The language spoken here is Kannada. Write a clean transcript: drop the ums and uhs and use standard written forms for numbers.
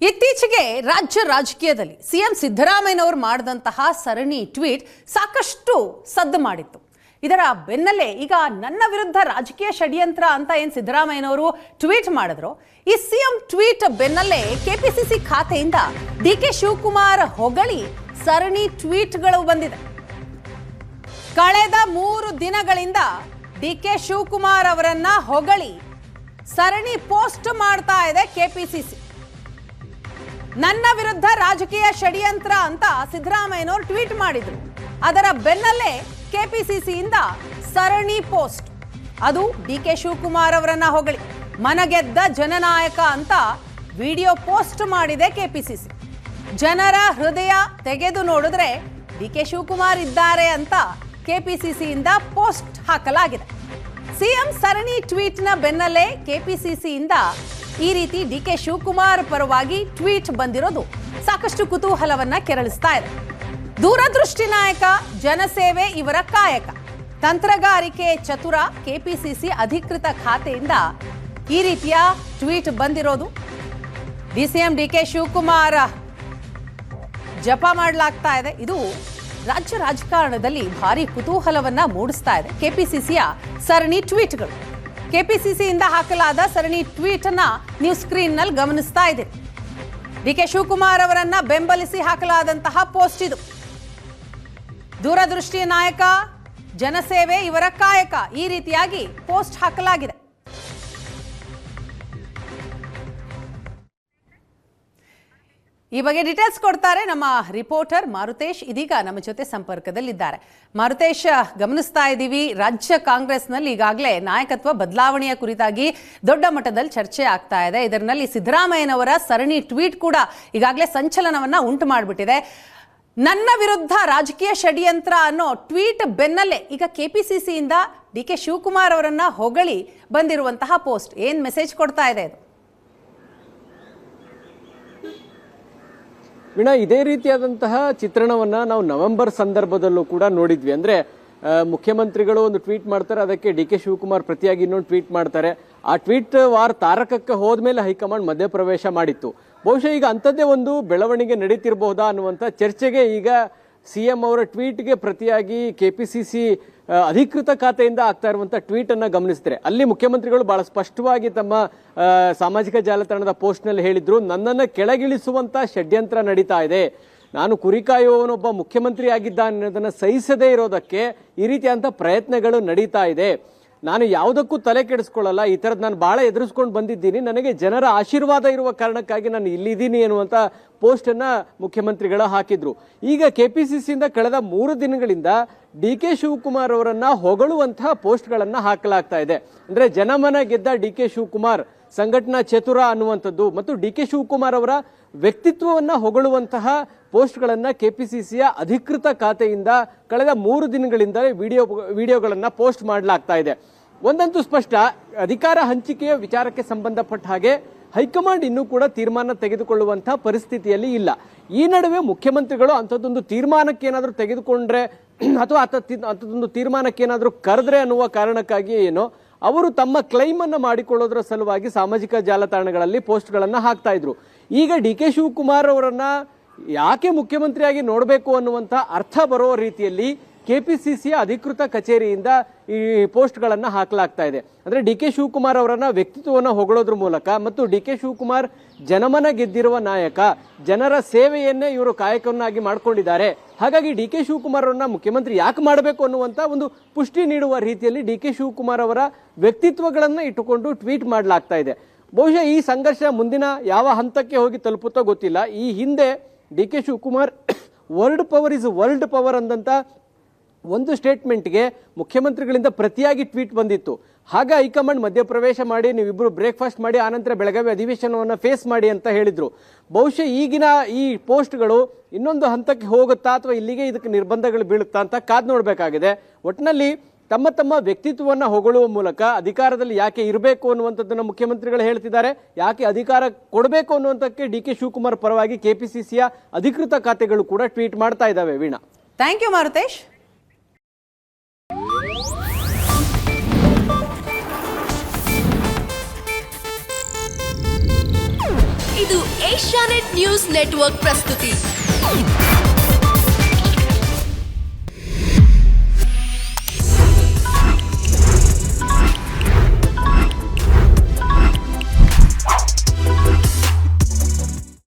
ಇತ್ತೀಚೆಗೆ ರಾಜ್ಯ ರಾಜಕೀಯದಲ್ಲಿ ಸಿಎಂ ಸಿದ್ದರಾಮಯ್ಯನವರು ಮಾಡಿದಂತಹ ಸರಣಿ ಟ್ವೀಟ್ ಸಾಕಷ್ಟು ಸದ್ದು ಮಾಡಿತ್ತು. ಇದರ ಬೆನ್ನಲ್ಲೇ ಈಗ ನನ್ನ ವಿರುದ್ಧ ರಾಜಕೀಯ ಷಡ್ಯಂತ್ರ ಅಂತ ಏನು ಸಿದ್ದರಾಮಯ್ಯನವರು ಟ್ವೀಟ್ ಮಾಡಿದ್ರು, ಈ ಸಿಎಂ ಟ್ವೀಟ್ ಬೆನ್ನಲ್ಲೇ ಕೆಪಿಸಿಸಿ ಖಾತೆಯಿಂದ ಡಿಕೆ ಶಿವಕುಮಾರ್ ಹೊಗಳಿ ಸರಣಿ ಟ್ವೀಟ್ಗಳು ಬಂದಿದೆ. ಕಳೆದ 3 ದಿನಗಳಿಂದ ಡಿಕೆ ಶಿವಕುಮಾರ್ ಅವರನ್ನ ಹೊಗಳಿ ಸರಣಿ ಪೋಸ್ಟ್ ಮಾಡ್ತಾ ಇದೆ ಕೆಪಿಸಿಸಿ. ನನ್ನ ವಿರುದ್ಧ ರಾಜಕೀಯ ಷಡ್ಯಂತ್ರ ಅಂತ ಸಿದ್ದರಾಮಯ್ಯನವರು ಟ್ವೀಟ್ ಮಾಡಿದ್ರು. ಅದರ ಬೆನ್ನಲ್ಲೇ ಕೆಪಿಸಿಸಿಯಿಂದ ಸರಣಿ ಪೋಸ್ಟ್, ಅದು ಡಿಕೆ ಶಿವಕುಮಾರ್ ಅವರನ್ನ ಹೊಗಳಿ ಮನಗೆದ್ದ ಜನನಾಯಕ ಅಂತ ವಿಡಿಯೋ ಪೋಸ್ಟ್ ಮಾಡಿದೆ ಕೆಪಿಸಿಸಿ. ಜನರ ಹೃದಯ ತೆಗೆದು ನೋಡಿದ್ರೆ ಡಿಕೆ ಶಿವಕುಮಾರ್ ಇದ್ದಾರೆ ಅಂತ ಕೆಪಿಸಿಸಿಯಿಂದ ಪೋಸ್ಟ್ ಹಾಕಲಾಗಿದೆ. ಸಿಎಂ ಸರಣಿ ಟ್ವೀಟ್ನ ಬೆನ್ನಲ್ಲೇ ಕೆಪಿಸಿಸಿಯಿಂದ ಈ ರೀತಿ ಡಿಕೆ ಶಿವಕುಮಾರ್ ಪರವಾಗಿ ಟ್ವೀಟ್ ಬಂದಿರೋದು ಸಾಕಷ್ಟು ಕುತೂಹಲವನ್ನ ಕೆರಳಿಸ್ತಾ ಇದೆ. ದೂರದೃಷ್ಟಿ ನಾಯಕ, ಜನಸೇವೆ ಇವರ ಕಾಯಕ, ತಂತ್ರಗಾರಿಕೆ ಚತುರ ಕೆಪಿಸಿಸಿ ಅಧಿಕೃತ ಖಾತೆಯಿಂದ ಈ ರೀತಿಯ ಟ್ವೀಟ್ ಬಂದಿರೋದು ಡಿಸಿಎಂ ಡಿಕೆ ಶಿವಕುಮಾರ್ ಜಪ ಮಾಡಲಾಗ್ತಾ ಇದೆ. ಇದು ರಾಜ್ಯ ರಾಜಕಾರಣದಲ್ಲಿ ಭಾರಿ ಕುತೂಹಲವನ್ನ ಮೂಡಿಸ್ತಾ ಇದೆ. ಕೆಪಿಸಿಸಿಯ ಸರಣಿ ಟ್ವೀಟ್ಗಳು, ಕೆಪಿಸಿಸಿಯಿಂದ ಹಾಕಲಾದ ಸರಣಿ ಟ್ವೀಟ್ ಅನ್ನ ನೀವು ಸ್ಕ್ರೀನ್ ನಲ್ಲಿ ಗಮನಿಸ್ತಾ ಇದ್ದೀರಿ. ಡಿಕೆ ಶಿವಕುಮಾರ್ ಅವರನ್ನ ಬೆಂಬಲಿಸಿ ಹಾಕಲಾದಂತಹ ಪೋಸ್ಟ್ ಇದು. ದೂರದೃಷ್ಟಿ ನಾಯಕ, ಜನಸೇವೆ ಇವರ ಕಾಯಕ, ಈ ರೀತಿಯಾಗಿ ಪೋಸ್ಟ್ ಹಾಕಲಾಗಿದೆ. ಈ ಬಗ್ಗೆ ಡೀಟೇಲ್ಸ್ ಕೊಡ್ತಾರೆ ನಮ್ಮ ರಿಪೋರ್ಟರ್ ಮಾರುತೇಶ್, ಇದೀಗ ನಮ್ಮ ಜೊತೆ ಸಂಪರ್ಕದಲ್ಲಿದ್ದಾರೆ. ಮಾರುತೇಶ್, ಗಮನಿಸ್ತಾ ಇದ್ದೀವಿ ರಾಜ್ಯ ಕಾಂಗ್ರೆಸ್ನಲ್ಲಿ ಈಗಾಗಲೇ ನಾಯಕತ್ವ ಬದಲಾವಣೆಯ ಕುರಿತಾಗಿ ದೊಡ್ಡ ಮಟ್ಟದಲ್ಲಿ ಚರ್ಚೆ ಆಗ್ತಾ ಇದೆ. ಇದರಲ್ಲಿ ಸಿದ್ದರಾಮಯ್ಯನವರ ಸರಣಿ ಟ್ವೀಟ್ ಕೂಡ ಈಗಾಗಲೇ ಸಂಚಲನವನ್ನ ಉಂಟು ಮಾಡಿಬಿಟ್ಟಿದೆ. ನನ್ನ ವಿರುದ್ಧ ರಾಜಕೀಯ ಷಡ್ಯಂತ್ರ ಅನ್ನೋ ಟ್ವೀಟ್ ಬೆನ್ನಲ್ಲೇ ಈಗ ಕೆಪಿಸಿಸಿಯಿಂದ ಡಿಕೆ ಶಿವಕುಮಾರ್ ಅವರನ್ನ ಹೊಗಳಿ ಬಂದಿರುವಂತಹ ಪೋಸ್ಟ್ ಏನ್ ಮೆಸೇಜ್ ಕೊಡ್ತಾ ಇದೆ ಇದು? ವೀಣಾ, ಇದೇ ರೀತಿಯಾದಂತಹ ಚಿತ್ರಣವನ್ನ ನಾವು ನವೆಂಬರ್ ಸಂದರ್ಭದಲ್ಲೂ ಕೂಡ ನೋಡಿದ್ವಿ. ಅಂದ್ರೆ ಮುಖ್ಯಮಂತ್ರಿಗಳು ಒಂದು ಟ್ವೀಟ್ ಮಾಡ್ತಾರೆ, ಅದಕ್ಕೆ ಡಿ ಕೆ ಶಿವಕುಮಾರ್ ಪ್ರತಿಯಾಗಿ ಇನ್ನೊಂದು ಟ್ವೀಟ್ ಮಾಡ್ತಾರೆ. ಆ ಟ್ವೀಟ್ ವಾರ ತಾರಕಕ್ಕೆ ಹೋದ್ಮೇಲೆ ಹೈಕಮಾಂಡ್ ಮಧ್ಯಪ್ರವೇಶ ಮಾಡಿತ್ತು. ಬಹುಶಃ ಈಗ ಅಂಥದ್ದೇ ಒಂದು ಬೆಳವಣಿಗೆ ನಡೀತಿರಬಹುದಾ ಅನ್ನುವಂಥ ಚರ್ಚೆಗೆ ಈಗ ಸಿಎಂ ಅವರ ಟ್ವೀಟ್ಗೆ ಪ್ರತಿಯಾಗಿ ಕೆಪಿಸಿಸಿ ಅಧಿಕೃತ ಖಾತೆಯಿಂದ ಆಗ್ತಾ ಇರುವಂತ ಟ್ವೀಟ್ ಅನ್ನ ಗಮನಿಸಿದ್ರೆ, ಅಲ್ಲಿ ಮುಖ್ಯಮಂತ್ರಿಗಳು ಬಹಳ ಸ್ಪಷ್ಟವಾಗಿ ತಮ್ಮ ಸಾಮಾಜಿಕ ಜಾಲತಾಣದ ಪೋಸ್ಟ್ ನಲ್ಲಿ ಹೇಳಿದ್ರು, ನನ್ನನ್ನು ಕೆಳಗಿಳಿಸುವಂತ ಷಡ್ಯಂತ್ರ ನಡೀತಾ ಇದೆ, ನಾನು ಕುರಿಕಾಯುವವನೊಬ್ಬ ಮುಖ್ಯಮಂತ್ರಿ ಆಗಿದ್ದ ಅನ್ನೋದನ್ನ ಸಹಿಸದೇ ಇರೋದಕ್ಕೆ ಈ ರೀತಿಯಾದಂಥ ಪ್ರಯತ್ನಗಳು ನಡೀತಾ ಇದೆ. ನಾನು ಯಾವುದಕ್ಕೂ ತಲೆ ಕೆಡಿಸ್ಕೊಳ್ಳಲ್ಲ, ಈ ಥರದ್ದು ನಾನು ಬಹಳ ಎದುರಿಸ್ಕೊಂಡು ಬಂದಿದ್ದೀನಿ, ನನಗೆ ಜನರ ಆಶೀರ್ವಾದ ಇರುವ ಕಾರಣಕ್ಕಾಗಿ ನಾನು ಇಲ್ಲಿದ್ದೀನಿ ಎನ್ನುವಂಥ ಪೋಸ್ಟನ್ನ ಮುಖ್ಯಮಂತ್ರಿಗಳು ಹಾಕಿದ್ರು. ಈಗ ಕೆಪಿಸಿಸಿಯಿಂದ ಕಳೆದ 3 ದಿನಗಳಿಂದ ಡಿ ಕೆ ಶಿವಕುಮಾರ್ ಅವರನ್ನ ಹೊಗಳುವಂತಹ ಪೋಸ್ಟ್ಗಳನ್ನ ಹಾಕಲಾಗ್ತಾ ಇದೆ. ಅಂದ್ರೆ ಜನಮನ ಗೆದ್ದ ಡಿ ಕೆ ಶಿವಕುಮಾರ್, ಸಂಘಟನಾ ಚತುರ ಅನ್ನುವಂಥದ್ದು ಮತ್ತು ಡಿ ಕೆ ಶಿವಕುಮಾರ್ ಅವರ ವ್ಯಕ್ತಿತ್ವವನ್ನ ಹೊಗಳುವಂತಹ ಪೋಸ್ಟ್ಗಳನ್ನ ಕೆಪಿಸಿಸಿಯ ಅಧಿಕೃತ ಖಾತೆಯಿಂದ ಕಳೆದ 3 ದಿನಗಳಿಂದ ವಿಡಿಯೋಗಳನ್ನ ಪೋಸ್ಟ್ ಮಾಡಲಾಗ್ತಾ ಇದೆ. ಒಂದಂತೂ ಸ್ಪಷ್ಟ, ಅಧಿಕಾರ ಹಂಚಿಕೆಯ ವಿಚಾರಕ್ಕೆ ಸಂಬಂಧಪಟ್ಟ ಹಾಗೆ ಹೈಕಮಾಂಡ್ ಇನ್ನೂ ಕೂಡ ತೀರ್ಮಾನ ತೆಗೆದುಕೊಳ್ಳುವಂತಹ ಪರಿಸ್ಥಿತಿಯಲ್ಲಿ ಇಲ್ಲ. ಈ ನಡುವೆ ಮುಖ್ಯಮಂತ್ರಿಗಳು ಅಂಥದ್ದೊಂದು ತೀರ್ಮಾನಕ್ಕೆ ಏನಾದರೂ ತೆಗೆದುಕೊಂಡ್ರೆ ಅಥವಾ ಅಂಥದ್ದೊಂದು ತೀರ್ಮಾನಕ್ಕೆ ಏನಾದರೂ ಕರೆದ್ರೆ ಅನ್ನುವ ಕಾರಣಕ್ಕಾಗಿ ಏನೋ ಅವರು ತಮ್ಮ ಕ್ಲೈಮ್ ಅನ್ನ ಮಾಡಿಕೊಳ್ಳೋದ್ರ ಸಲುವಾಗಿ ಸಾಮಾಜಿಕ ಜಾಲತಾಣಗಳಲ್ಲಿ ಪೋಸ್ಟ್ಗಳನ್ನ ಹಾಕ್ತಾ ಇದ್ರು. ಈಗ ಡಿ ಕೆ ಶಿವಕುಮಾರ್ ಅವರನ್ನ ಯಾಕೆ ಮುಖ್ಯಮಂತ್ರಿಯಾಗಿ ನೋಡಬೇಕು ಅನ್ನುವಂಥ ಅರ್ಥ ಬರೋ ರೀತಿಯಲ್ಲಿ ಕೆಪಿಸಿಸಿಯ ಅಧಿಕೃತ ಕಚೇರಿಯಿಂದ ಈ ಪೋಸ್ಟ್ಗಳನ್ನ ಹಾಕಲಾಗ್ತಾ ಇದೆ. ಅಂದ್ರೆ ಡಿ ಕೆ ಶಿವಕುಮಾರ್ ಅವರನ್ನ ವ್ಯಕ್ತಿತ್ವವನ್ನು ಹೊಗಳೋದ್ರ ಮೂಲಕ ಮತ್ತು ಡಿ ಕೆ ಶಿವಕುಮಾರ್ ಜನಮನ ಗೆದ್ದಿರುವ ನಾಯಕ, ಜನರ ಸೇವೆಯನ್ನೇ ಇವರು ಕಾಯಕವನ್ನಾಗಿ ಮಾಡ್ಕೊಂಡಿದ್ದಾರೆ, ಹಾಗಾಗಿ ಡಿ ಕೆ ಶಿವಕುಮಾರ್ ಅವರನ್ನ ಮುಖ್ಯಮಂತ್ರಿ ಯಾಕೆ ಮಾಡಬೇಕು ಅನ್ನುವಂಥ ಒಂದು ಪುಷ್ಟಿ ನೀಡುವ ರೀತಿಯಲ್ಲಿ ಡಿ ಕೆ ಶಿವಕುಮಾರ್ ಅವರ ವ್ಯಕ್ತಿತ್ವಗಳನ್ನ ಇಟ್ಟುಕೊಂಡು ಟ್ವೀಟ್ ಮಾಡಲಾಗ್ತಾ ಇದೆ. ಬಹುಶಃ ಈ ಸಂಘರ್ಷ ಮುಂದಿನ ಯಾವ ಹಂತಕ್ಕೆ ಹೋಗಿ ತಲುಪುತ್ತೋ ಗೊತ್ತಿಲ್ಲ. ಈ ಹಿಂದೆ D K Shivakumar world power is world power ಅಂದಂತ ಒಂದು ಸ್ಟೇಟ್ಮೆಂಟ್ಗೆ ಮುಖ್ಯಮಂತ್ರಿಗಳಿಂದ ಪ್ರತಿಯಾಗಿ ಟ್ವೀಟ್ ಬಂದಿತ್ತು. ಹಾಗೆ ಹೈಕಮಾಂಡ್ ಮಧ್ಯಪ್ರವೇಶ ಮಾಡಿ ನೀವಿಬ್ಬರು ಬ್ರೇಕ್ಫಾಸ್ಟ್ ಮಾಡಿ ಆನಂತರ ಬೆಳಗಾವಿ ಅಧಿವೇಶನವನ್ನು ಫೇಸ್ ಮಾಡಿ ಅಂತ ಹೇಳಿದ್ರು. ಬಹುಶಃ ಈಗಿನ ಈ ಪೋಸ್ಟ್ಗಳು ಇನ್ನೊಂದು ಹಂತಕ್ಕೆ ಹೋಗುತ್ತಾ ಅಥವಾ ಇಲ್ಲಿಗೆ ಇದಕ್ಕೆ ನಿರ್ಬಂಧಗಳು ಬೀಳುತ್ತಾ ಅಂತ ಕಾದ್ ನೋಡಬೇಕಾಗಿದೆ. ಒಟ್ಟಿನಲ್ಲಿ ತಮ್ಮ ತಮ್ಮ ವ್ಯಕ್ತಿತ್ವವನ್ನು ಹೊಗಳುವ ಮೂಲಕ ಅಧಿಕಾರದಲ್ಲಿ ಯಾಕೆ ಇರಬೇಕು ಅನ್ನುವಂಥದ್ದನ್ನು ಮುಖ್ಯಮಂತ್ರಿಗಳು ಹೇಳ್ತಿದ್ದಾರೆ. ಯಾಕೆ ಅಧಿಕಾರ ಕೊಡಬೇಕು ಅನ್ನುವಂಥಕ್ಕೆ ಡಿ ಕೆ ಶಿವಕುಮಾರ್ ಪರವಾಗಿ ಕೆಪಿಸಿಸಿಯ ಅಧಿಕೃತ ಖಾತೆಗಳು ಕೂಡ ಟ್ವೀಟ್ ಮಾಡ್ತಾ ಇದ್ದಾವೆ. Veena, thank you Marutesh. ಇದು ಏಷ್ಯಾನೆಟ್ ನ್ಯೂಸ್ ನೆಟ್ವರ್ಕ್ ಪ್ರಸ್ತುತಿ.